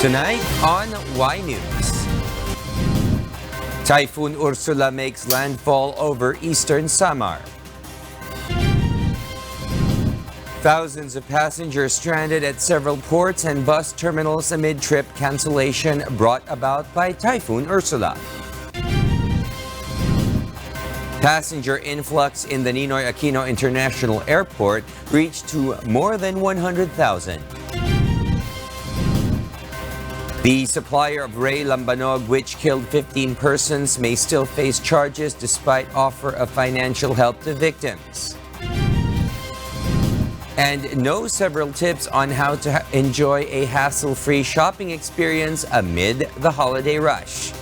Tonight on Y News. Typhoon Ursula makes landfall over Eastern Samar. Thousands of passengers stranded at several ports and bus terminals amid trip cancellation brought about by Typhoon Ursula. Passenger influx in the Ninoy Aquino International Airport reached to more than 100,000. The supplier of Ray Lambanog, which killed 15 persons, may still face charges despite offer of financial help to victims. And know several tips on how to enjoy a hassle-free shopping experience amid the holiday rush.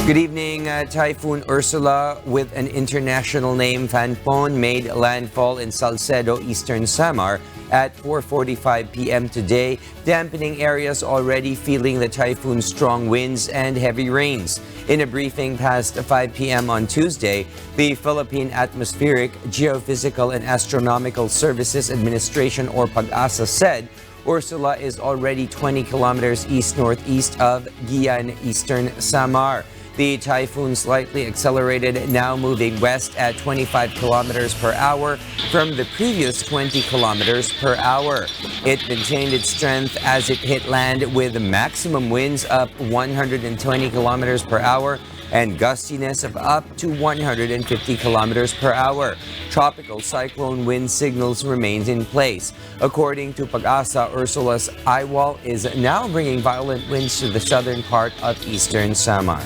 Good evening. Typhoon Ursula, with an international name, Fanpon, made landfall in Salcedo, Eastern Samar at 4:45 p.m. today, dampening areas already feeling the typhoon's strong winds and heavy rains. In a briefing past 5 p.m. on Tuesday, the Philippine Atmospheric, Geophysical and Astronomical Services Administration, or PAGASA, said Ursula is already 20 kilometers east-northeast of Guian, Eastern Samar. The typhoon slightly accelerated, now moving west at 25 kilometers per hour from the previous 20 kilometers per hour. It maintained its strength as it hit land with maximum winds up 120 kilometers per hour and gustiness of up to 150 kilometers per hour. Tropical cyclone wind signals remained in place. According to PAGASA, Ursula's eye wall is now bringing violent winds to the southern part of Eastern Samar.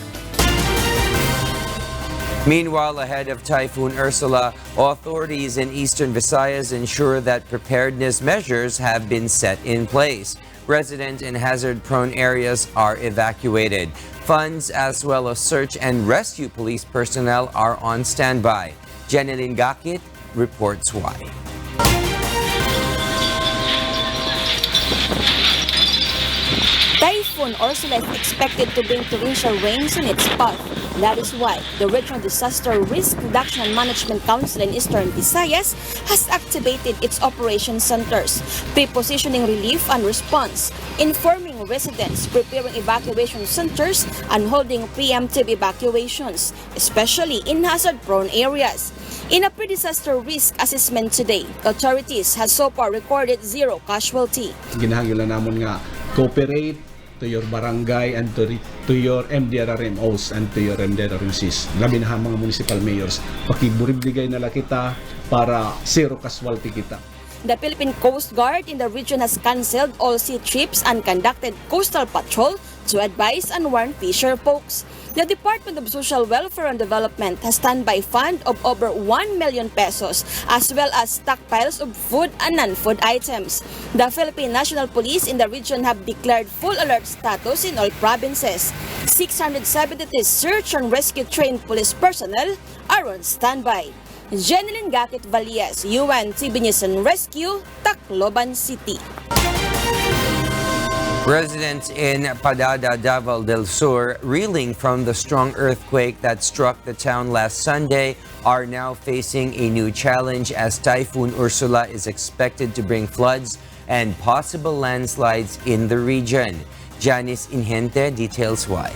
Meanwhile, ahead of Typhoon Ursula, authorities in Eastern Visayas ensure that preparedness measures have been set in place. Resident and hazard-prone areas are evacuated. Funds as well as search and rescue police personnel are on standby. Jeneline Gakit reports why. Typhoon Ursula is expected to bring torrential rains in its path. That is why the Regional Disaster Risk Reduction and Management Council in Eastern Visayas has activated its operation centers, pre-positioning relief and response, informing residents, preparing evacuation centers, and holding preemptive evacuations, especially in hazard-prone areas. In a pre-disaster risk assessment today, authorities have so far recorded 0 casualty. Ginahanglan namon nga cooperate to your barangay and to your MDRRMOs and to your MDRRMCs. Labi na mga municipal mayors, pakiburibligay nala kita para 0 casualty kita. The Philippine Coast Guard in the region has cancelled all sea trips and conducted coastal patrol to advise and warn fisher folks. The Department of Social Welfare and Development has standby fund of over 1 million pesos as well as stockpiles of food and non-food items. The Philippine National Police in the region have declared full alert status in all provinces. 673 search and rescue trained police personnel are on standby. Jeneline Gakit Valias, UNTV News and Rescue, Tacloban City. Residents in Padada, Davao Del Sur, reeling from the strong earthquake that struck the town last Sunday, are now facing a new challenge as Typhoon Ursula is expected to bring floods and possible landslides in the region. Janice Inhente details why.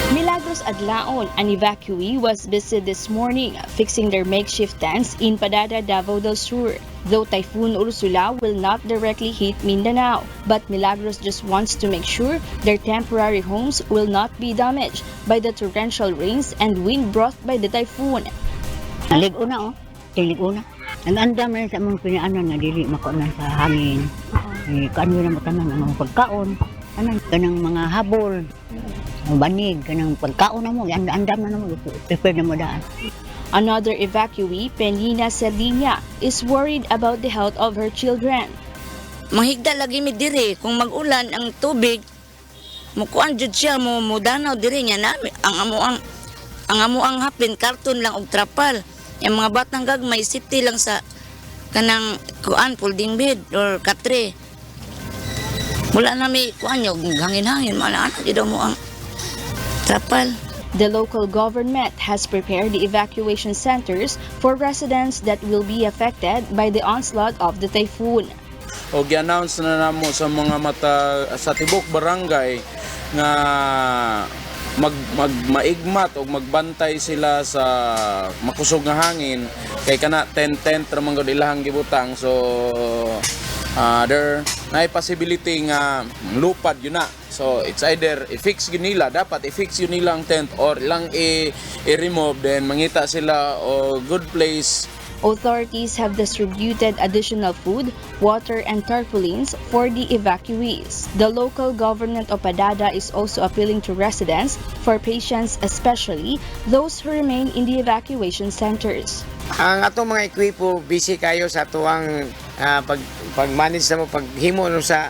Milagros Adlaon, an evacuee, was busy this morning fixing their makeshift tents in Padada, Davao Del Sur. Though Typhoon Ursula will not directly hit Mindanao, but Milagros just wants to make sure their temporary homes will not be damaged by the torrential rains and wind brought by the typhoon. Liguna liguna. Ang andam na sa mga pinaanan nga dili makunan sa hangin. Kaano na matanan ang mga pagkaon, kanang mga habol, banig, kanang pagkaon na mo, andam na mo, prepare na mo daan. Another evacuee, Penina Salinia, is worried about the health of her children. Mahigda lagi mi diri kung mag-ulan ang tubig, mukuan jud siya mo mudanaw diri nya nami ang amuang hapin karton lang og trapal. Yung mga batang gagmay safety lang sa kanang kuan folding bed or katre. Wala na mi kuan yung hangin-hangin, malaan di daw mo ang trapal. The local government has prepared the evacuation centers for residents that will be affected by the onslaught of the typhoon. O gi-announce na namo sa mga sa tibok barangay nga maigmat o magbantay sila sa makusog nga hangin kay kana tent ra man gud ilahang gibutang, so there na possibility nga lupad yun na. So it's either i-fix yun nila, dapat i-fix yun nila ang tent or lang i-remove, then mangita sila o good place. Authorities have distributed additional food, water, and tarpaulins for the evacuees. The local government of Padada is also appealing to residents for patience, especially those who remain in the evacuation centers. Ang atong mga ekwipo busy kayo sa atuang pag-manage na mo paghimo no sa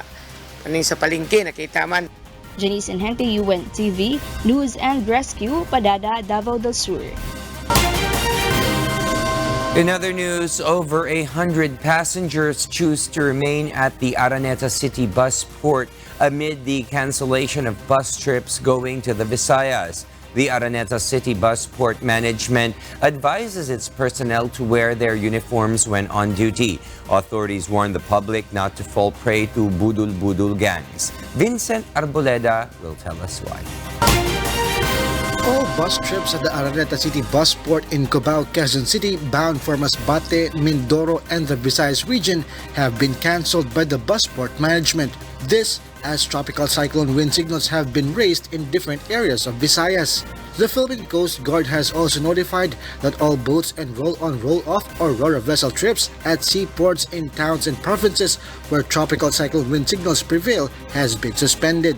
palengke nakita man. Janice Enhente, UNTV, News and Rescue, Padada, Davao del Sur. In other news, over 100 passengers choose to remain at the Araneta City bus port amid the cancellation of bus trips going to the Visayas. The Araneta City bus port management advises its personnel to wear their uniforms when on duty. Authorities warn the public not to fall prey to budul-budul gangs. Vincent Arboleda will tell us why. All bus trips at the Araneta City bus port in Cubao, Quezon City, bound for Masbate, Mindoro, and the Visayas region have been cancelled by the bus port management. This as tropical cyclone wind signals have been raised in different areas of Visayas. The Philippine Coast Guard has also notified that all boats and roll-on, roll-off or ro-ro vessel trips at seaports in towns and provinces where tropical cyclone wind signals prevail has been suspended.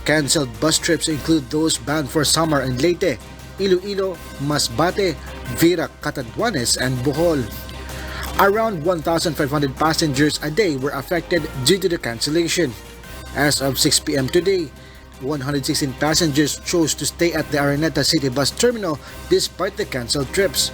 Cancelled bus trips include those bound for Samar and Leyte, Iloilo, Masbate, Virac, Catanduanes, and Bohol. Around 1,500 passengers a day were affected due to the cancellation. As of 6 p.m. today, 116 passengers chose to stay at the Araneta City bus terminal despite the cancelled trips.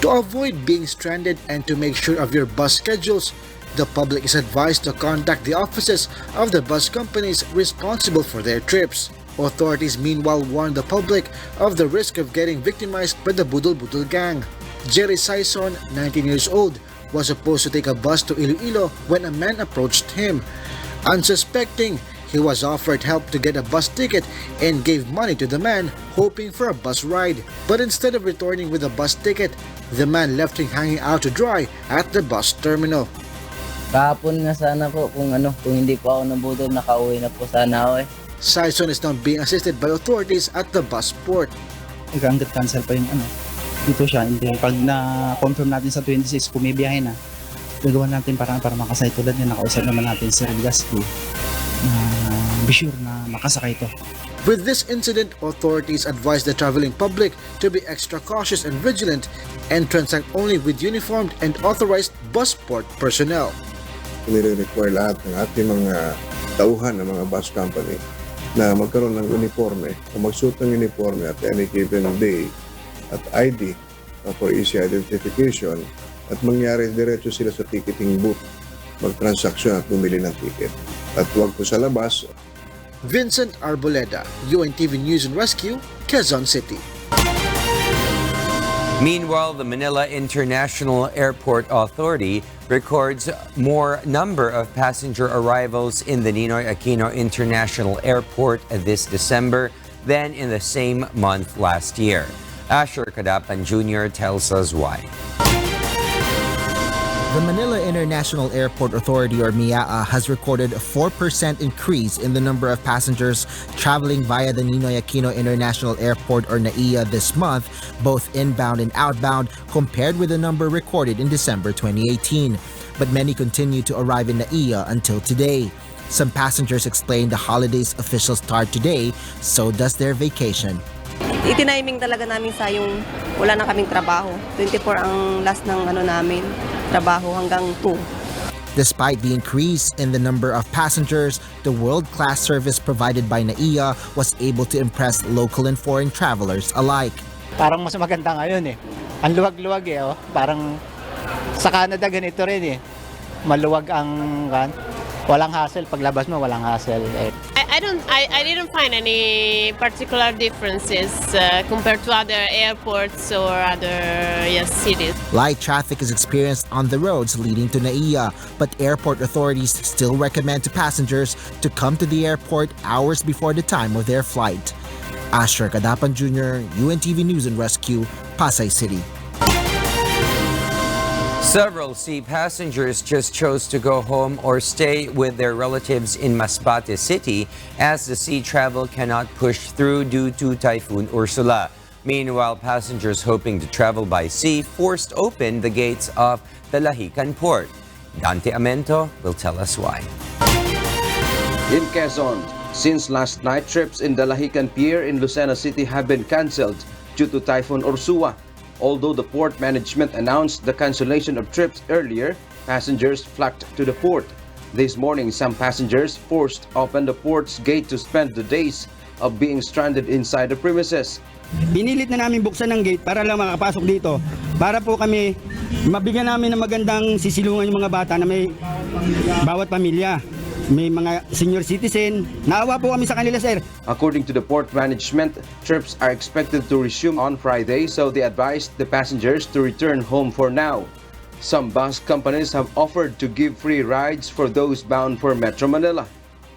To avoid being stranded and to make sure of your bus schedules, the public is advised to contact the offices of the bus companies responsible for their trips. Authorities meanwhile warn the public of the risk of getting victimized by the Budul-Budul gang. Jerry Sison, 19 years old, was supposed to take a bus to Iloilo when a man approached him. Unsuspecting, he was offered help to get a bus ticket and gave money to the man, hoping for a bus ride. But instead of returning with a bus ticket, the man left him hanging out to dry at the bus terminal. Kahapon nga sana po kung hindi po ako nabudol, nakauwi na po sana ako eh. Sison is now being assisted by authorities at the bus port. Hanggang cancel pa yung dito siya. Hindi, pag na-confirm natin sa 26 kung may biyahe na, gagawa natin para makasay. Tulad niya, nakausap naman natin si Gasky na be sure na makasakay ito. With this incident, authorities advise the traveling public to be extra cautious and vigilant and transact only with uniformed and authorized bus port personnel. Nire-require lahat ng ating mga tauhan ng mga bus company na magkaroon ng uniforme o magsuot ng uniforme at any given day at ID for easy identification at mangyari diretso sila sa ticketing booth, mag-transaction at bumili ng ticket. At huwag po sa labas. Vincent Arboleda, UNTV News and Rescue, Quezon City. Meanwhile, the Manila International Airport Authority records more number of passenger arrivals in the Ninoy Aquino International Airport this December than in the same month last year. Asher Kadapan Jr. tells us why. The Manila International Airport Authority, or MIAA, has recorded a 4% increase in the number of passengers traveling via the Ninoy Aquino International Airport, or NAIA, this month, both inbound and outbound, compared with the number recorded in December 2018. But many continue to arrive in NAIA until today. Some passengers explain the holiday's official start today, so does their vacation. Itiniming talaga namin sa yung wala na kaming trabaho. 24 ang last ng namin, trabaho hanggang 2. Despite the increase in the number of passengers, the world-class service provided by NAIA was able to impress local and foreign travelers alike. Parang mas maganda ngayon eh. Ang luwag-luwag eh. Parang sa Canada ganito rin eh. Maluwag ang Walang hassle. Paglabas mo, walang hassle. I didn't find any particular differences compared to other airports or other cities. Light traffic is experienced on the roads leading to NAIA, but airport authorities still recommend to passengers to come to the airport hours before the time of their flight. Asher Kadapan Jr., UNTV News and Rescue, Pasay City. Several sea passengers just chose to go home or stay with their relatives in Masbate City as the sea travel cannot push through due to Typhoon Orsola. Meanwhile, passengers hoping to travel by sea forced open the gates of the Lahican port. Dante Amento will tell us why. In Quezon, since last night, trips in the Lahican Pier in Lucena City have been cancelled due to Typhoon Orsola. Although the port management announced the cancellation of trips earlier, passengers flocked to the port. This morning, some passengers forced open the port's gate to spend the days of being stranded inside the premises. Pinilit na namin buksan ng gate para lang makapasok dito. Para po kami mabigyan namin ng magandang sisilungan yung mga bata na may bawat pamilya. May mga senior citizen. Naawa po kami sa kanila, sir. According to the port management, trips are expected to resume on Friday, so they advised the passengers to return home for now. Some bus companies have offered to give free rides for those bound for Metro Manila.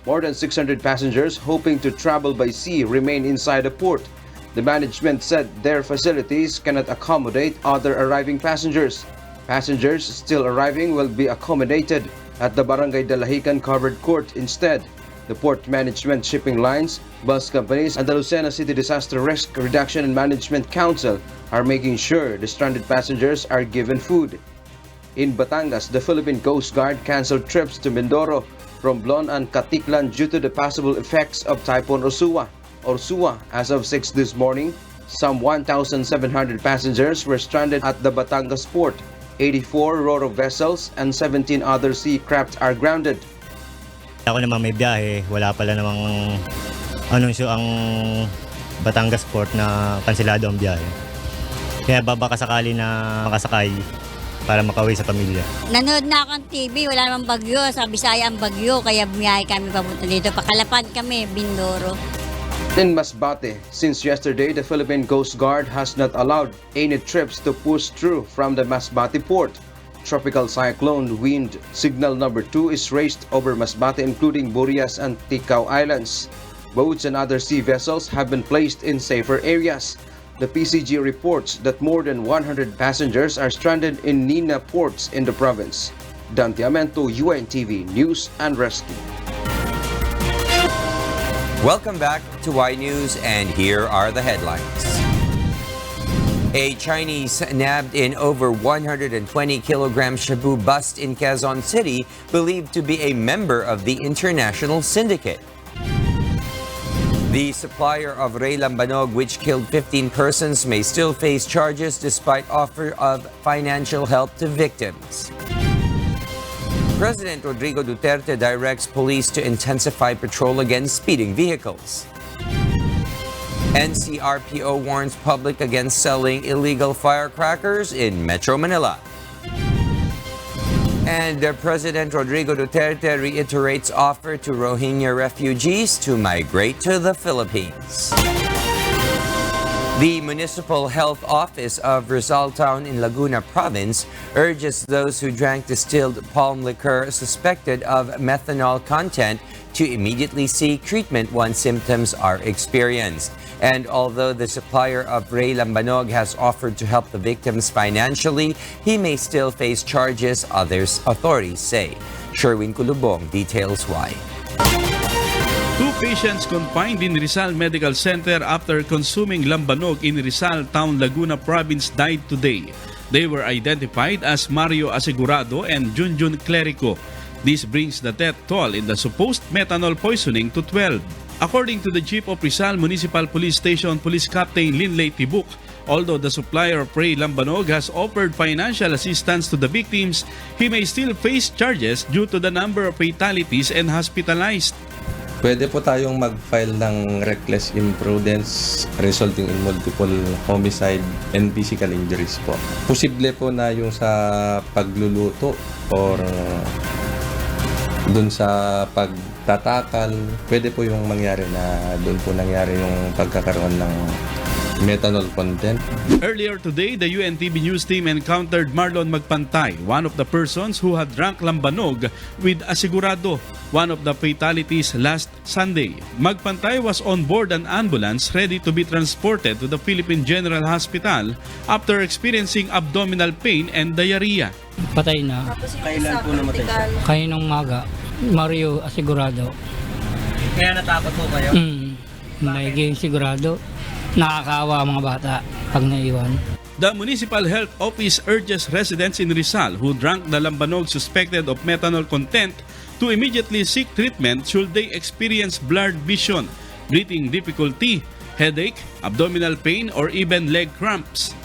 More than 600 passengers hoping to travel by sea remain inside the port. The management said their facilities cannot accommodate other arriving passengers. Passengers still arriving will be accommodated at the Barangay de Lahican Covered Court instead. The port management, shipping lines, bus companies, and the Lucena City Disaster Risk Reduction and Management Council are making sure the stranded passengers are given food. In Batangas, the Philippine Coast Guard canceled trips to Mindoro, Romblon, and Caticlan due to the possible effects of Typhoon Orsola. As of 6 this morning, some 1,700 passengers were stranded at the Batangas port. 84 ro-ro vessels and 17 other sea craft are grounded. Ako naman may biyahe, wala pala namang anunsyo ang Batangas port na kanselado ang biyahe. Kaya baka sakali na makasakay para makauwi sa pamilya. Nanood na ako ng TV, wala namang bagyo, sa Bisaya ang bagyo, kaya bumiyahe kami papunta dito. Pakalapad kami, Mindoro. In Masbate, since yesterday, the Philippine Coast Guard has not allowed any trips to push through from the Masbate port. Tropical cyclone wind signal number 2 is raised over Masbate, including Burias and Ticao Islands. Boats and other sea vessels have been placed in safer areas. The PCG reports that more than 100 passengers are stranded in Nina ports in the province. Dante Amento, UNTV News and Rescue. Welcome back to Y News, and here are the headlines. A Chinese nabbed in over 120 kilogram shabu bust in Quezon City, believed to be a member of the international syndicate. The supplier of Ray Lambanog, which killed 15 persons, may still face charges despite offer of financial help to victims. President Rodrigo Duterte directs police to intensify patrol against speeding vehicles. NCRPO warns public against selling illegal firecrackers in Metro Manila. And President Rodrigo Duterte reiterates offer to Rohingya refugees to migrate to the Philippines. The Municipal Health Office of Rizal Town in Laguna Province urges those who drank distilled palm liquor suspected of methanol content to immediately seek treatment once symptoms are experienced. And although the supplier of Ray Lambanog has offered to help the victims financially, he may still face charges, authorities say. Sherwin Kulubong details why. 2 patients confined in Rizal Medical Center after consuming lambanog in Rizal Town, Laguna Province died today. They were identified as Mario Asegurado and Junjun Clerico. This brings the death toll in the supposed methanol poisoning to 12. According to the Chief of Rizal Municipal Police Station Police Captain Linley Tibuk, although the supplier of Ray Lambanog has offered financial assistance to the victims, he may still face charges due to the number of fatalities and hospitalized. Pwede po tayong mag-file ng reckless imprudence resulting in multiple homicide and physical injuries po. Posible po na yung sa pagluluto or Dun sa pagtatakal, pwede po yung mangyari na dun po nangyari yung pagkakaroon ng methanol content. Earlier today, the UNTV news team encountered Marlon Magpantay, one of the persons who had drank lambanog with Asigurado, one of the fatalities last Sunday. Magpantay was on board an ambulance ready to be transported to the Philippine General Hospital after experiencing abdominal pain and diarrhea. Patay na. Kailan po namatay siya? Kaninang maga. Mario Asigurado. Kaya natakot po kayo? Naging sigurado. Nakakaawa ang mga bata pag naiwan. The Municipal Health Office urges residents in Rizal who drank the lambanog suspected of methanol content to immediately seek treatment should they experience blurred vision, breathing difficulty, headache, abdominal pain, or even leg cramps.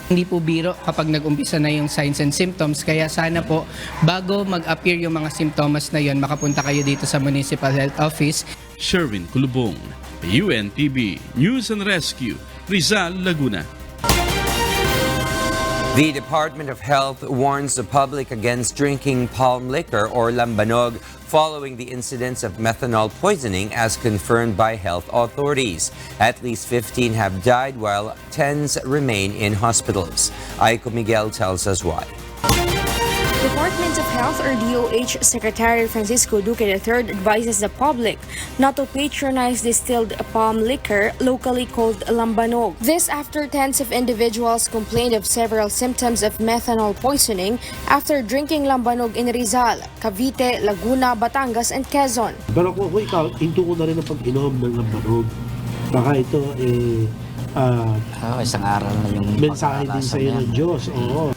Hindi po biro kapag nag-umpisa na yung signs and symptoms, kaya sana po bago mag-appear yung mga simptomas na yon, makapunta kayo dito sa Municipal Health Office. Sherwin Kulubong, UNTV News and Rescue, Rizal, Laguna. The Department of Health warns the public against drinking palm liquor or lambanog following the incidents of methanol poisoning as confirmed by health authorities. At least 15 have died while tens remain in hospitals. Aiko Miguel tells us why. Department of Health or DOH Secretary Francisco Duque III advises the public not to patronize distilled palm liquor, locally called lambanog. This after tens of individuals complained of several symptoms of methanol poisoning after drinking lambanog in Rizal, Cavite, Laguna, Batangas, and Quezon. Pero kung ikaw, into ko na rin ang pag-inom ng lambanog. Baka ito isang aral na yung mensahe din sa iyo ng Diyos.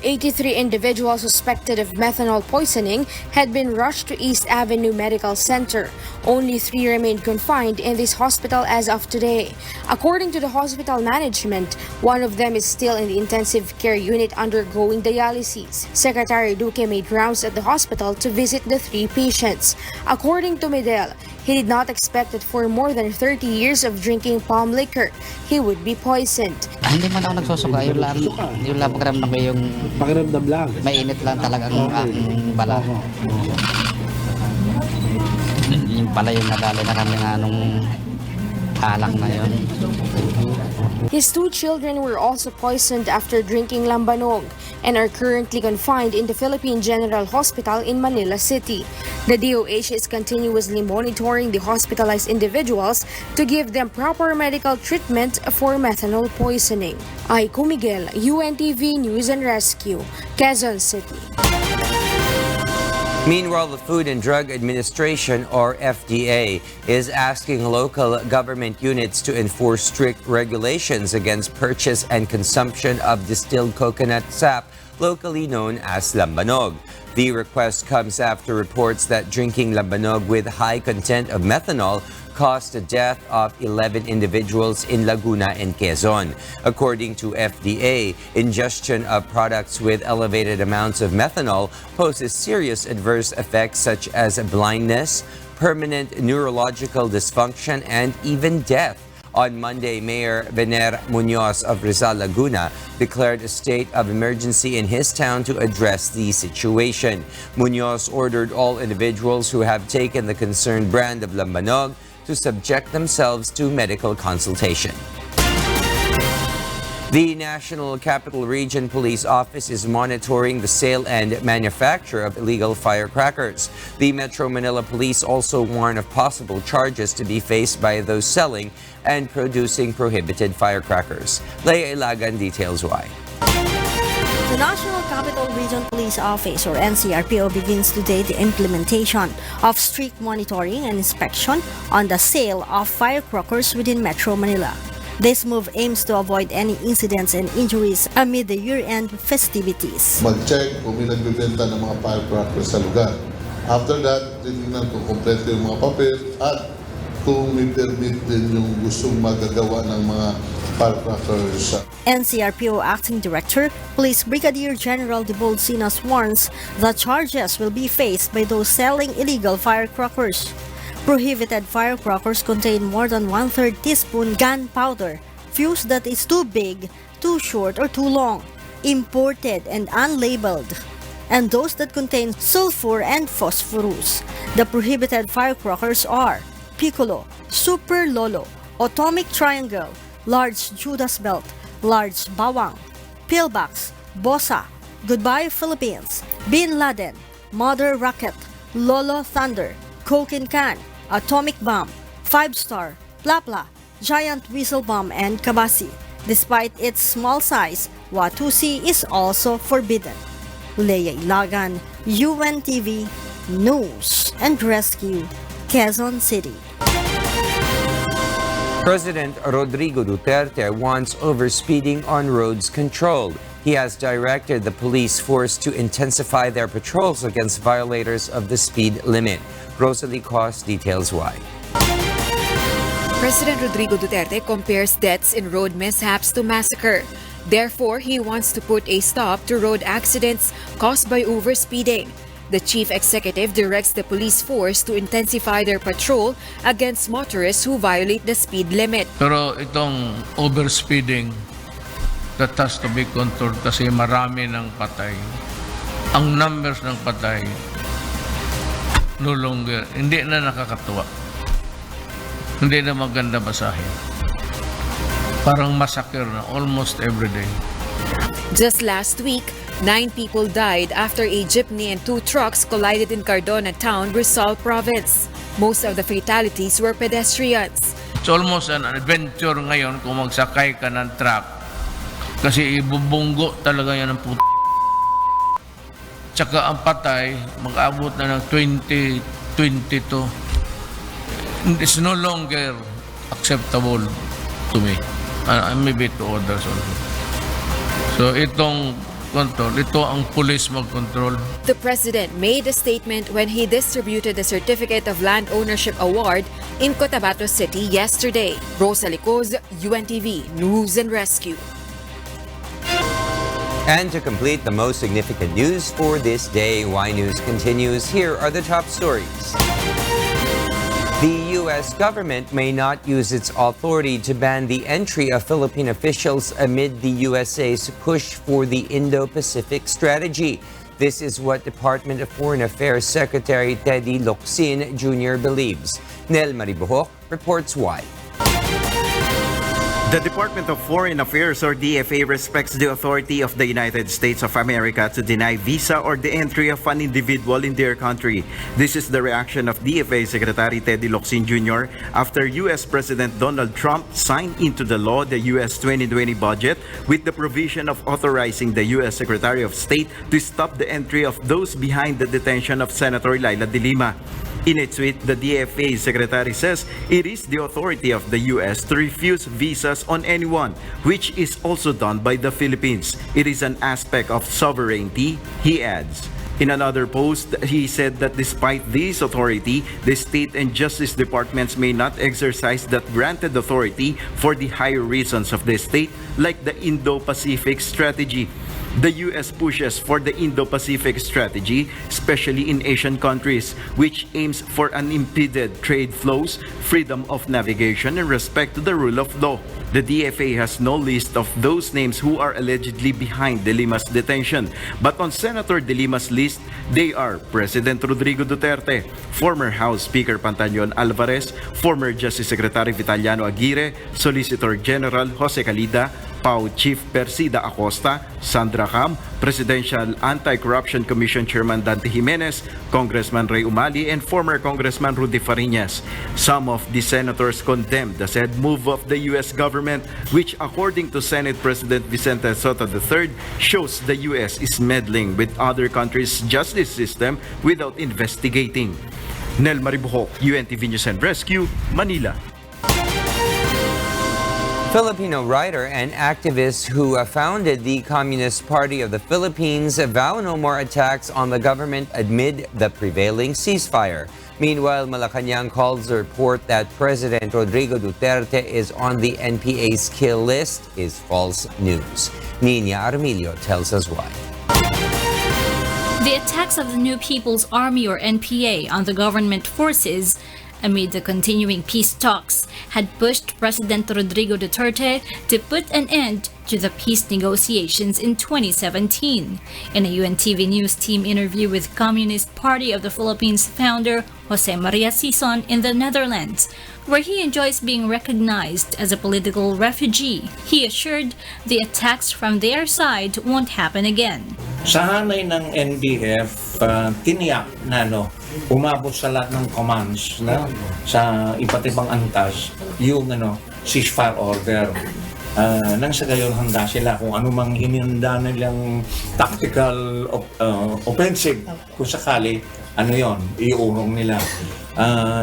83 individuals suspected of methanol poisoning had been rushed to East Avenue Medical Center. Only 3 remained confined in this hospital as of today. According to the hospital management, one of them is still in the intensive care unit undergoing dialysis. Secretary Duque made rounds at the hospital to visit the 3 patients. According to Medel, he did not expect that for more than 30 years of drinking palm liquor, he would be poisoned. Hindi man ako nagsusuka, yun lang pakiramdam ko yung pakiramdam lang. Mainit lang talaga ang aking bala. Yung pala yung nadali na kami nga nung alak na yun. His 2 children were also poisoned after drinking lambanog and are currently confined in the Philippine General Hospital in Manila City. The DOH is continuously monitoring the hospitalized individuals to give them proper medical treatment for methanol poisoning. Aiko Miguel, UNTV News and Rescue, Quezon City. Meanwhile, the Food and Drug Administration, or FDA, is asking local government units to enforce strict regulations against purchase and consumption of distilled coconut sap, locally known as lambanog. The request comes after reports that drinking lambanog with high content of methanol caused the death of 11 individuals in Laguna and Quezon. According to FDA, ingestion of products with elevated amounts of methanol poses serious adverse effects such as blindness, permanent neurological dysfunction, and even death. On Monday, Mayor Vener Munoz of Rizal, Laguna declared a state of emergency in his town to address the situation. Munoz ordered all individuals who have taken the concerned brand of lambanog to subject themselves to medical consultation. The National Capital Region Police Office is monitoring the sale and manufacture of illegal firecrackers. The Metro Manila Police also warn of possible charges to be faced by those selling and producing prohibited firecrackers. Leia Ilagan details why. The National Capital Region Police Office, or NCRPO, begins today the implementation of strict monitoring and inspection on the sale of firecrackers within Metro Manila. This move aims to avoid any incidents and injuries amid the year-end festivities. Mag-check kung may nagbibenta ng mga firecrackers sa lugar. After that, titignan kung kompleto yung mga papel at kung may permit din yung gustong magagawa ng mga firecrackers. NCRPO Acting Director, Police Brigadier General De Bolsinas warns that charges will be faced by those selling illegal firecrackers. Prohibited firecrackers contain more than 1/3 teaspoon gunpowder, fuse that is too big, too short, or too long, imported and unlabeled, and those that contain sulfur and phosphorus. The prohibited firecrackers are Piccolo, Super Lolo, Atomic Triangle, Large Judas Belt, Large Bawang, Pillbox, Bossa, Goodbye Philippines, Bin Laden, Mother Rocket, Lolo Thunder, Coke in Can, Atomic Bomb, 5-Star, Plapla, Giant Whistle Bomb, and Kabasi. Despite its small size, Watusi is also forbidden. Leia Ilagan, UNTV, News and Rescue, Quezon City. President Rodrigo Duterte wants overspeeding on roads controlled. He has directed the police force to intensify their patrols against violators of the speed limit. Rosalie Cos details why. President Rodrigo Duterte compares deaths in road mishaps to massacre. Therefore, he wants to put a stop to road accidents caused by overspeeding. The chief executive directs the police force to intensify their patrol against motorists who violate the speed limit. Pero itong overspeeding, that has to be controlled kasi marami ng patay. Ang numbers ng patay, no longer, hindi na nakakatuwa. Hindi na maganda basahin. Parang massacre na almost every day. Just last week, 9 people died after a jeepney and 2 trucks collided in Cardona Town, Rizal Province. Most of the fatalities were pedestrians. It's almost an adventure ngayon kung magsakay ka ng truck. Kasi ibubunggo talaga yan ng puto. Tsaka ang patay, mag-abot na ng 2022. It's no longer acceptable to me. Maybe to others also. So itong control, ito ang police mag-control. The president made a statement when he distributed the Certificate of Land Ownership Award in Cotabato City yesterday. Rosalie Cos, UNTV, News and Rescue. And to complete the most significant news for this day, Y News continues. Here are the top stories. The U.S. government may not use its authority to ban the entry of Philippine officials amid the USA's push for the Indo-Pacific strategy. This is what Department of Foreign Affairs Secretary Teddy Locsin Jr. believes. Nel Maribuhok reports why. The Department of Foreign Affairs or DFA respects the authority of the United States of America to deny visa or the entry of an individual in their country. This is the reaction of DFA Secretary Teddy Locsin Jr. after U.S. President Donald Trump signed into the law the U.S. 2020 budget with the provision of authorizing the U.S. Secretary of State to stop the entry of those behind the detention of Senator Laila de Lima. In a tweet, the DFA Secretary says it is the authority of the U.S. to refuse visas on anyone, which is also done by the Philippines. It is an aspect of sovereignty, he adds. In another post, he said that despite this authority, the State and Justice Departments may not exercise that granted authority for the higher reasons of the state, like the Indo-Pacific strategy. The U.S. pushes for the Indo-Pacific strategy, especially in Asian countries, which aims for unimpeded trade flows, freedom of navigation, and respect to the rule of law. The DFA has no list of those names who are allegedly behind De Lima's detention. But on Senator De Lima's list, they are President Rodrigo Duterte, former House Speaker Pantaleon Alvarez, former Justice Secretary Vitaliano Aguirre, Solicitor General Jose Calida, PAO Chief Persida Acosta, Sandra Cam, Presidential Anti-Corruption Commission Chairman Dante Jimenez, Congressman Ray Umali, and former Congressman Rudy Fariñas. Some of the senators condemned the said move of the U.S. government, which according to Senate President Vicente Sotto III, shows the U.S. is meddling with other countries' justice system without investigating. Nel Maribuhok, UNTV News and Rescue, Manila. Filipino writer and activist who founded the Communist Party of the Philippines vow no more attacks on the government amid the prevailing ceasefire. Meanwhile, Malacanang calls the report that President Rodrigo Duterte is on the NPA's kill list is false news. Nina Armilio tells us why. The attacks of the New People's Army or NPA on the government forces amid the continuing peace talks had pushed President Rodrigo Duterte to put an end to the peace negotiations in 2017. In a UNTV News team interview with Communist Party of the Philippines founder Jose Maria Sison in the Netherlands, where he enjoys being recognized as a political refugee, he assured the attacks from their side won't happen again. Sa hanay ng NDF, tiniyak na umabot sa lahat ng commands sa iba't ibang antas yung ceasefire order. Nang sa gayon handa sila kung anumang hinanda nilang tactical offensive kung sakali iurong nila.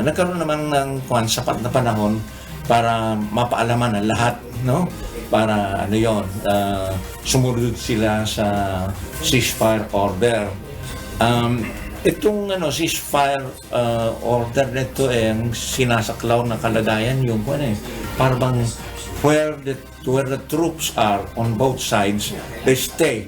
Nagkaroon naman ng sapat na panahon para mapaalaman ang lahat, para sumunod sila sa ceasefire order. Itong ceasefire order nito ang sinasaklaw na kalagayan yung para bang where the troops are on both sides, they stay.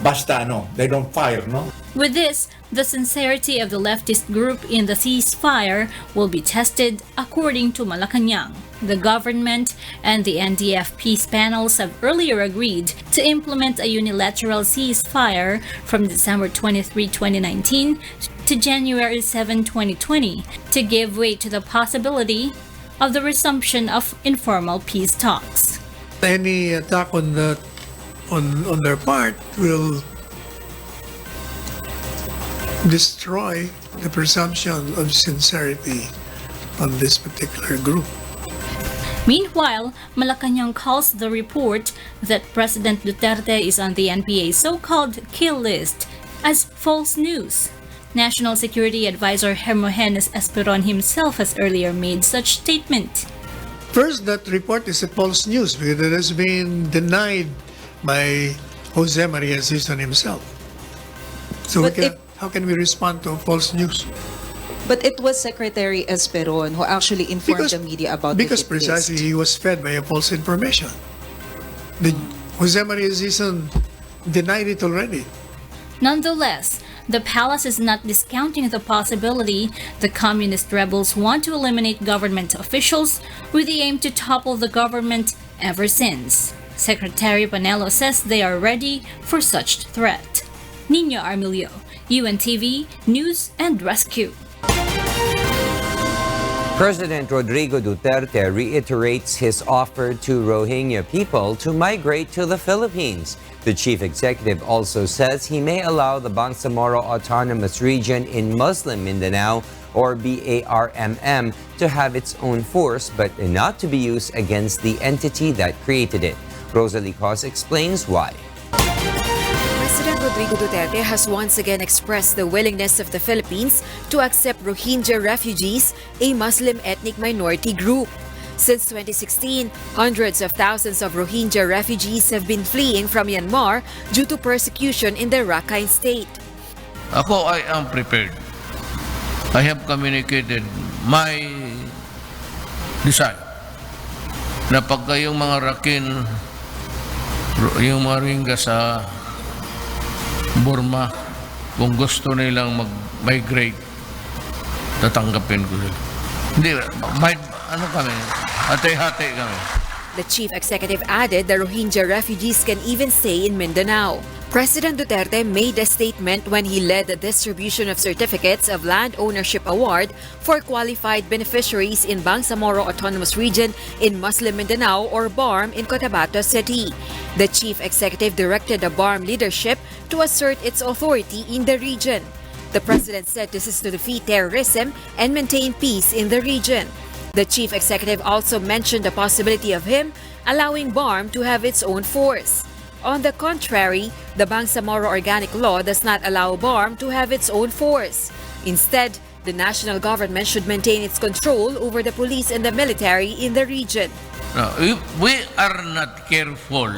Basta they don't fire, With this, the sincerity of the leftist group in the ceasefire will be tested according to Malacanang. The government and the NDF peace panels have earlier agreed to implement a unilateral ceasefire from December 23, 2019 to January 7, 2020 to give way to the possibility of the resumption of informal peace talks. Any attack on their part will destroy the presumption of sincerity on this particular group. Meanwhile, Malacanang calls the report that President Duterte is on the NPA's so-called kill list as false news. National Security Advisor Hermogenes Esperon himself has earlier made such statement. First, that report is a false news because it has been denied by Jose Maria Sison himself. So how can we respond to false news? But it was Secretary Esperon who actually informed the media about the because hit precisely list. He was fed by a false information. Jose Maria Sison denied it already. Nonetheless, the palace is not discounting the possibility the communist rebels want to eliminate government officials with the aim to topple the government ever since. Secretary Panelo says they are ready for such threat. Nino Armilio, UNTV News and Rescue. President Rodrigo Duterte reiterates his offer to Rohingya people to migrate to the Philippines. The chief executive also says he may allow the Bangsamoro Autonomous Region in Muslim Mindanao, or BARMM, to have its own force but not to be used against the entity that created it. Rosalie Cos explains why. President Rodrigo Duterte has once again expressed the willingness of the Philippines to accept Rohingya refugees, a Muslim ethnic minority group. Since 2016, hundreds of thousands of Rohingya refugees have been fleeing from Myanmar due to persecution in the Rakhine state. Ako, I am prepared. I have communicated my desire na pagka yung mga Rakhine, yung mga Rohingya sa Burma, kung gusto nilang mag-migrate, tatanggapin ko sila. Hindi, hati-hati kami. The chief executive added the Rohingya refugees can even stay in Mindanao. President Duterte made a statement when he led the distribution of certificates of land ownership award for qualified beneficiaries in Bangsamoro Autonomous Region in Muslim Mindanao, or BARM, in Cotabato City. The chief executive directed the BARM leadership to assert its authority in the region. The president said this is to defeat terrorism and maintain peace in the region. The chief executive also mentioned the possibility of him allowing BARM to have its own force. On the contrary, the Bangsamoro Organic Law does not allow BARM to have its own force. Instead, the national government should maintain its control over the police and the military in the region. Now, if we are not careful,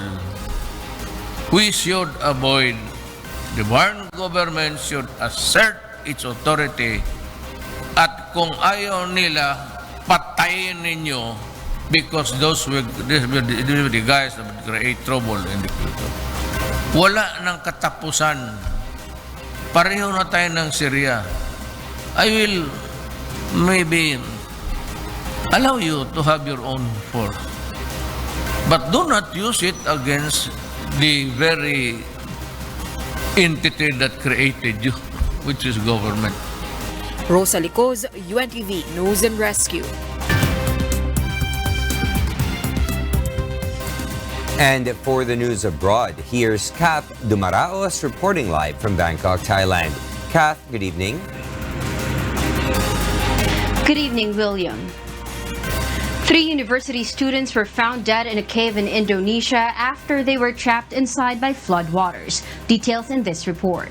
we should avoid, the BARM government should assert its authority, at kung ayaw nila, patayin ninyo, because these will be the guys that will create trouble in the future. Wala ng katapusan. Pareho na tayo ng Syria. I will maybe allow you to have your own force. But do not use it against the very entity that created you, which is government. Rosa Licoz, UNTV News and Rescue. And for the news abroad, here's Kath Dumaraos reporting live from Bangkok, Thailand. Kath, good evening. Good evening, William. 3 university students were found dead in a cave in Indonesia after they were trapped inside by floodwaters. Details in this report.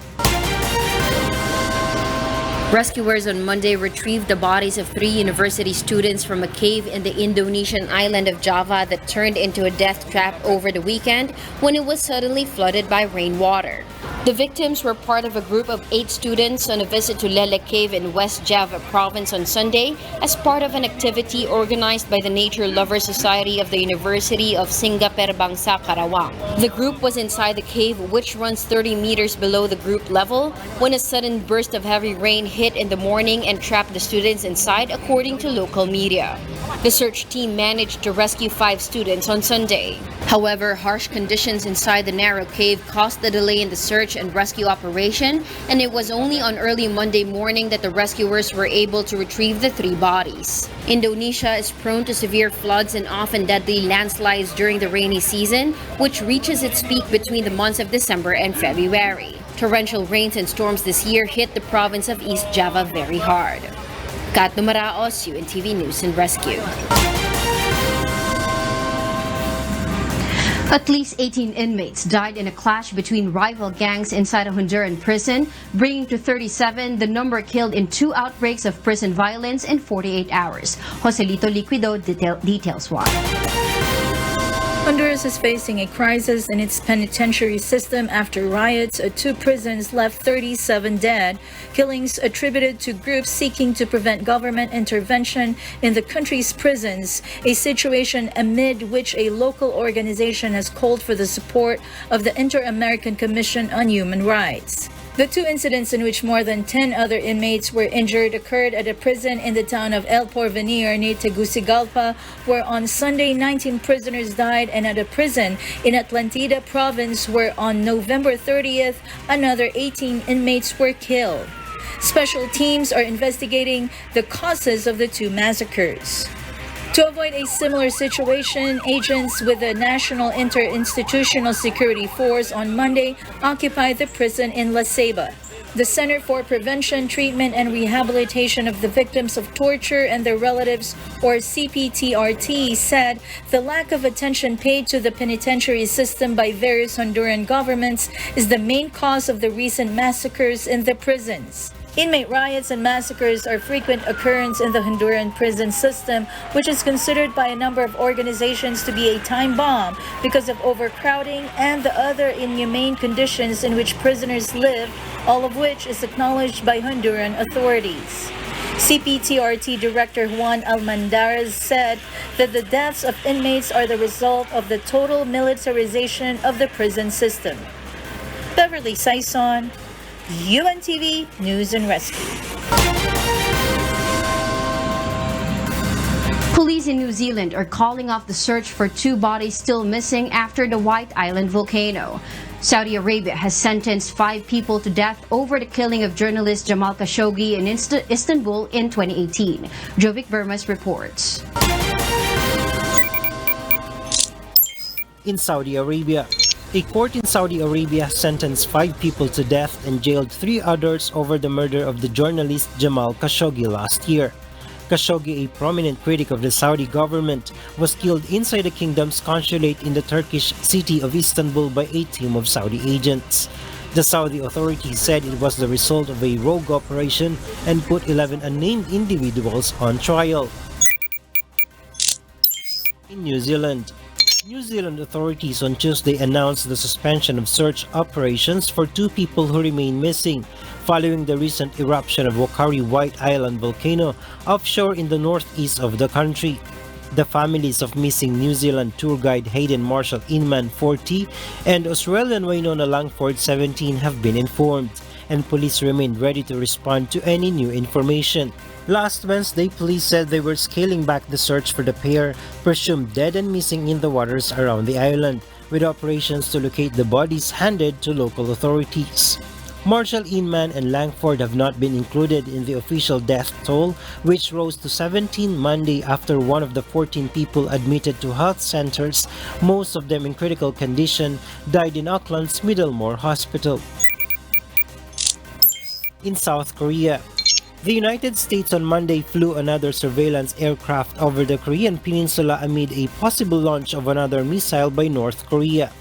Rescuers on Monday retrieved the bodies of 3 university students from a cave in the Indonesian island of Java that turned into a death trap over the weekend when it was suddenly flooded by rainwater. The victims were part of a group of 8 students on a visit to Lele Cave in West Java province on Sunday as part of an activity organized by the Nature Lover Society of the University of Singaperbangsa, Karawang. The group was inside the cave, which runs 30 meters below the group level, when a sudden burst of heavy rain hit in the morning and trapped the students inside, according to local media. The search team managed to rescue 5 students on Sunday. However, harsh conditions inside the narrow cave caused the delay in the search and rescue operation, and it was only on early Monday morning that the rescuers were able to retrieve the 3 bodies. Indonesia is prone to severe floods and often deadly landslides during the rainy season, which reaches its peak between the months of December and February. Torrential rains and storms this year hit the province of East Java very hard. Kat Numaraos, UNTV News and Rescue. At least 18 inmates died in a clash between rival gangs inside a Honduran prison, bringing to 37 the number killed in 2 outbreaks of prison violence in 48 hours. Joselito Liquido details why. Honduras is facing a crisis in its penitentiary system after riots at 2 prisons left 37 dead, killings attributed to groups seeking to prevent government intervention in the country's prisons, a situation amid which a local organization has called for the support of the Inter-American Commission on Human Rights. The 2 incidents in which more than 10 other inmates were injured occurred at a prison in the town of El Porvenir near Tegucigalpa, where on Sunday 19 prisoners died, and at a prison in Atlantida province where on November 30th another 18 inmates were killed. Special teams are investigating the causes of the 2 massacres. To avoid a similar situation, agents with the National Interinstitutional Security Force on Monday occupied the prison in La Ceiba. The Center for Prevention, Treatment, and Rehabilitation of the Victims of Torture and Their Relatives, or CPTRT, said the lack of attention paid to the penitentiary system by various Honduran governments is the main cause of the recent massacres in the prisons. Inmate riots and massacres are frequent occurrence in the Honduran prison system, which is considered by a number of organizations to be a time bomb because of overcrowding and the other inhumane conditions in which prisoners live, all of which is acknowledged by Honduran authorities. CPTRT Director Juan Almandarez said that the deaths of inmates are the result of the total militarization of the prison system. Beverly Saison, UNTV News and Rescue. Police in New Zealand are calling off the search for 2 bodies still missing after the White Island volcano. Saudi Arabia has sentenced 5 people to death over the killing of journalist Jamal Khashoggi in Istanbul in 2018. Jovic Burmas reports. In Saudi Arabia, a court in Saudi Arabia sentenced 5 people to death and jailed 3 others over the murder of the journalist Jamal Khashoggi last year. Khashoggi, a prominent critic of the Saudi government, was killed inside the kingdom's consulate in the Turkish city of Istanbul by a team of Saudi agents. The Saudi authorities said it was the result of a rogue operation and put 11 unnamed individuals on trial. In New Zealand authorities on Tuesday announced the suspension of search operations for 2 people who remain missing following the recent eruption of Wakari White Island volcano offshore in the northeast of the country. The families of missing New Zealand tour guide Hayden Marshall Inman, 40, and Australian Waynona Langford, 17, have been informed. and police remained ready to respond to any new information. Last Wednesday, police said they were scaling back the search for the pair, presumed dead and missing in the waters around the island, with operations to locate the bodies handed to local authorities. Marshall Inman and Langford have not been included in the official death toll, which rose to 17 Monday after one of the 14 people admitted to health centers, most of them in critical condition, died in Auckland's Middlemore Hospital. In South Korea, the United States on Monday flew another surveillance aircraft over the Korean peninsula amid a possible launch of another missile by North Korea.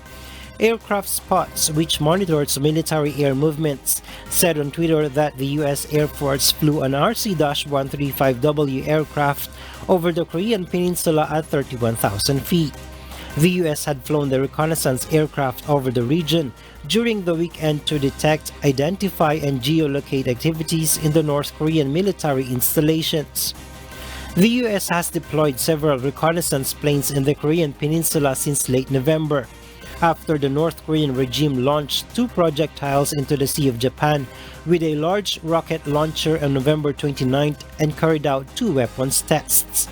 Aircraft Spots, which monitors military air movements, said on Twitter that the U.S. Air Force flew an RC-135W aircraft over the Korean peninsula at 31,000 feet. The U.S. had flown the reconnaissance aircraft over the region during the weekend to detect, identify, and geolocate activities in the North Korean military installations. The U.S. has deployed several reconnaissance planes in the Korean peninsula since late November, after the North Korean regime launched 2 projectiles into the Sea of Japan with a large rocket launcher on November 29th and carried out 2 weapons tests.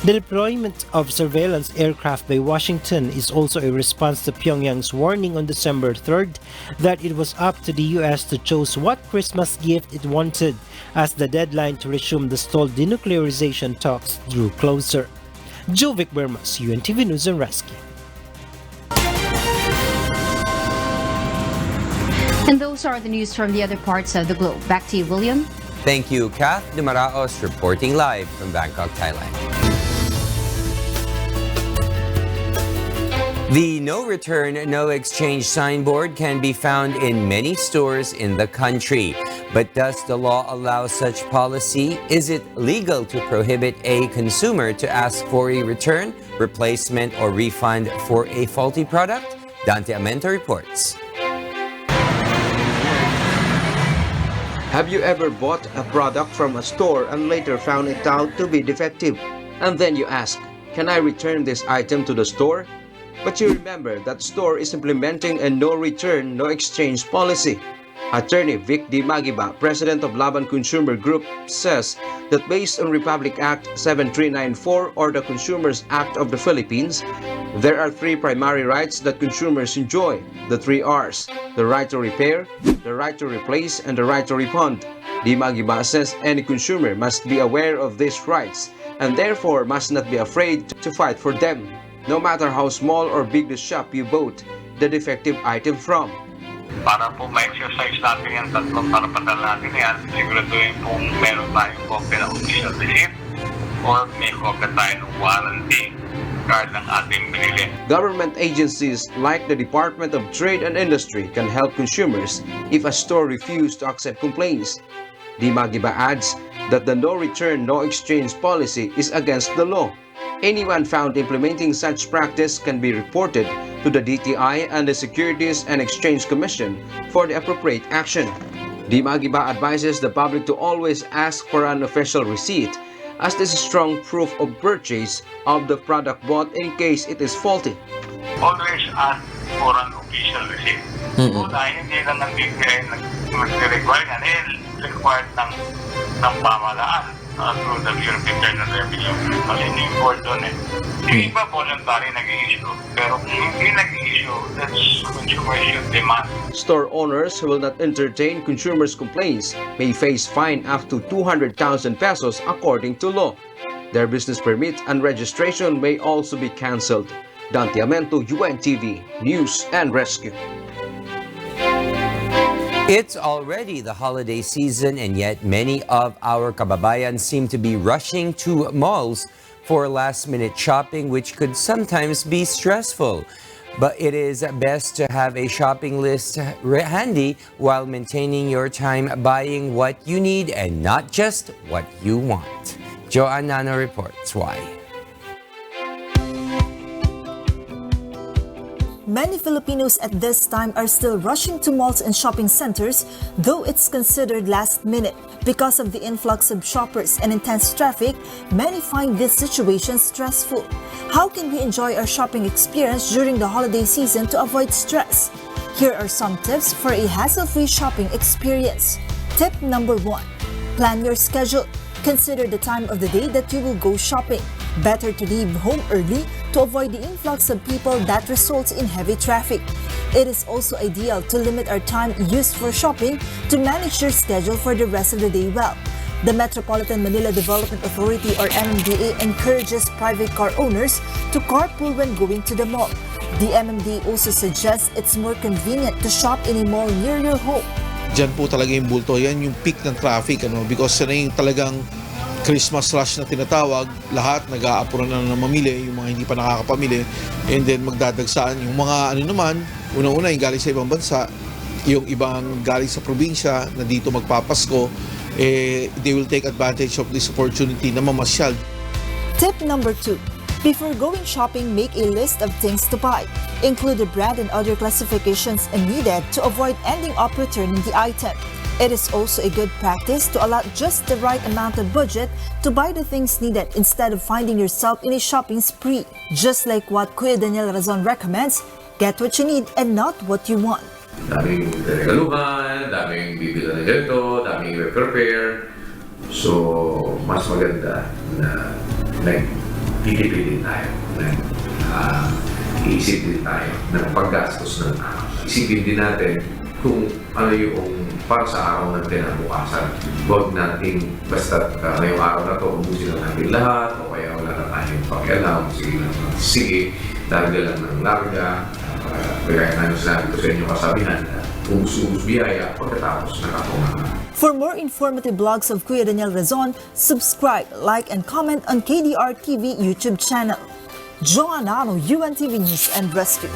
The deployment of surveillance aircraft by Washington is also a response to Pyongyang's warning on December 3rd that it was up to the U.S. to choose what Christmas gift it wanted as the deadline to resume the stalled denuclearization talks drew closer. Jovic Bermas, UNTV News and Rescue. And those are the news from the other parts of the globe. Back to you, William. Thank you, Kath Dumaraos, reporting live from Bangkok, Thailand. The no return, no exchange signboard can be found in many stores in the country. But does the law allow such policy? Is it legal to prohibit a consumer to ask for a return, replacement, or refund for a faulty product? Dante Amento reports. Have you ever bought a product from a store and later found it out to be defective? And then you ask, can I return this item to the store? But you remember that store is implementing a no return, no exchange policy. Attorney Vic D. Magiba, president of Laban Consumer Group, says that based on Republic Act 7394 or the Consumers Act of the Philippines, there are 3 primary rights that consumers enjoy, the 3 R's, the right to repair, the right to replace, and the right to refund. D. Magiba says any consumer must be aware of these rights and therefore must not be afraid to fight for them, no matter how small or big the shop you bought the defective item from. Para po ma-exercise natin yung tatlong karapatan natin yan, siguraduhin kung meron tayong copy ng official receipt or may copy tayo ng warranty card ng ating binili. Government agencies like the Department of Trade and Industry can help consumers if a store refuses to accept complaints. D. Magiba adds that the no return, no exchange policy is against the law. Anyone found implementing such practice can be reported to the DTI and the Securities and Exchange Commission for the appropriate action. D. Magiba advises the public to always ask for an official receipt, as this is strong proof of purchase of the product bought in case it is faulty. Always ask for an official receipt. Dahil hindi lang ang DTI nag-require yan, required ng pamahalaan through the Bureau of Internal Revenue. Kasi ini-import doon eh. Yung iba voluntary nag-i-issue. Pero kung hindi nag-i-issue, that's consumer should demand. Store owners who will not entertain consumers' complaints may face fine up to 200,000 pesos according to law. Their business permit and registration may also be cancelled. Dante Amento, UNTV, News and Rescue. It's already the holiday season, and yet many of our kababayan seem to be rushing to malls for last-minute shopping, which could sometimes be stressful. But it is best to have a shopping list handy while maintaining your time buying what you need and not just what you want. Joanne Nano reports why. Many Filipinos at this time are still rushing to malls and shopping centers, though it's considered last minute. Because of the influx of shoppers and intense traffic, many find this situation stressful. How can we enjoy our shopping experience during the holiday season to avoid stress? Here are some tips for a hassle-free shopping experience. Tip number 1. Plan your schedule. Consider the time of the day that you will go shopping. Better to leave home early to avoid the influx of people that results in heavy traffic. It is also ideal to limit our time used for shopping to manage your schedule for the rest of the day well. The Metropolitan Manila Development Authority or MMDA encourages private car owners to carpool when going to the mall. The MMDA also suggests it's more convenient to shop in a mall near your home. Diyan po talaga yung bulto. Yan yung peak ng traffic, because yan yung talagang Christmas rush na tinatawag. Lahat nag-aapuran na mamili, yung mga hindi pa nakakapamili, and then magdadagsaan. Yung mga naman, unang-una yung galing sa ibang bansa, yung ibang galing sa probinsya na dito magpapasko, they will take advantage of this opportunity na mamasyal. Tip number 2. Before going shopping, make a list of things to buy. Include the brand and other classifications needed to avoid ending up returning the item. It is also a good practice to allot just the right amount of budget to buy the things needed instead of finding yourself in a shopping spree. Just like what Kuya Daniel Razon recommends, get what you need and not what you want. Daming regaluhan, daming bibili na ganito, daming prepare. So, mas maganda na nagtitipid din tayo, iisip din tayo ng paggastos ng tao. Isipin din natin kung ano yung para sa araw ng kinabukasan. Huwag natin basta ngayong araw na ito, ubusin na natin lahat o kaya wala na tayong pakialam. Sige, larga lang ng larga. Kaya nga sinabi ko sa inyo kasabihan, ubus-ubus biyaya pagkatapos nakatungan. For more informative blogs of Kuya Daniel Razon, subscribe, like, and comment on KDR TV YouTube channel. Joanna, UNTV News and Rescue.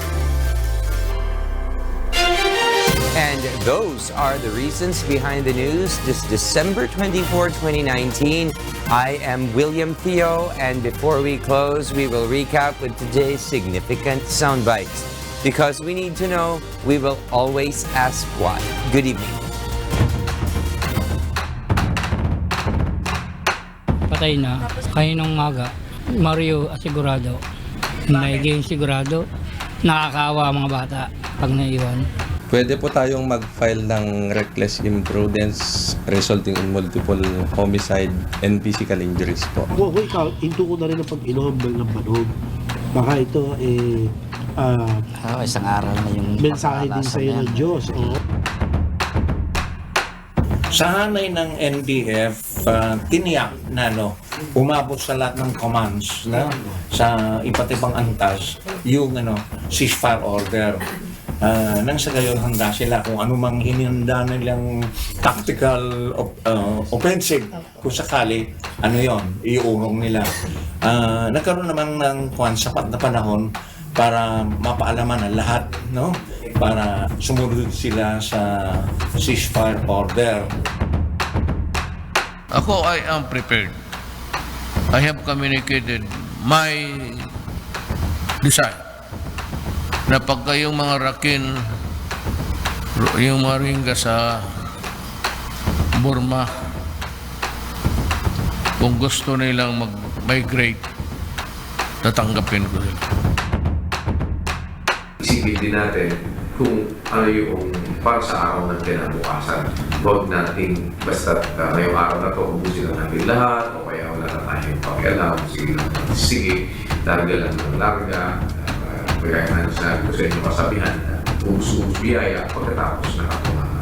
And those are the reasons behind the news this December 24, 2019. I am William Theo, and before we close, we will recap with today's significant sound bites. Because we need to know, we will always ask why. Good evening. Patay na. Kaninong maga, Mario asigurado. Maiging sigurado. Nakakaawa mga bata pag naiwan. Pwede po tayong mag-file ng reckless imprudence resulting in multiple homicide and physical injuries po. Kung ikaw, into ko na rin ang pag-inom ng banog. Baka ito isang aral na yung mensahe din sa iyo ng Diyos. Sa hanay ng NDF, tiniyak na umabot sa lahat ng commands sa iba't ibang antas yung ceasefire order. Nang sa gayon handa sila kung anumang hinihanda nilang tactical offensive kung sakali iurong nila. Nagkaroon naman ng sapat na panahon para mapaalaman ang lahat, para sumunod sila sa ceasefire order. Ako, I am prepared. I have communicated my desire na pagka yung mga rakin, yung mga ringga sa Burma, kung gusto nilang mag-migrate, tatanggapin ko sila. Isipin din natin kung ano yung para sa araw ng kinabukasan. Huwag natin basta ngayong araw na ito, ubusin na natin lahat o kaya wala na tayong pakialam. Sige, larga lang ng larga. Kaya nga sinabi ko sa inyo kasabihan, ubus-ubus biyaya pagkatapos nakatungan.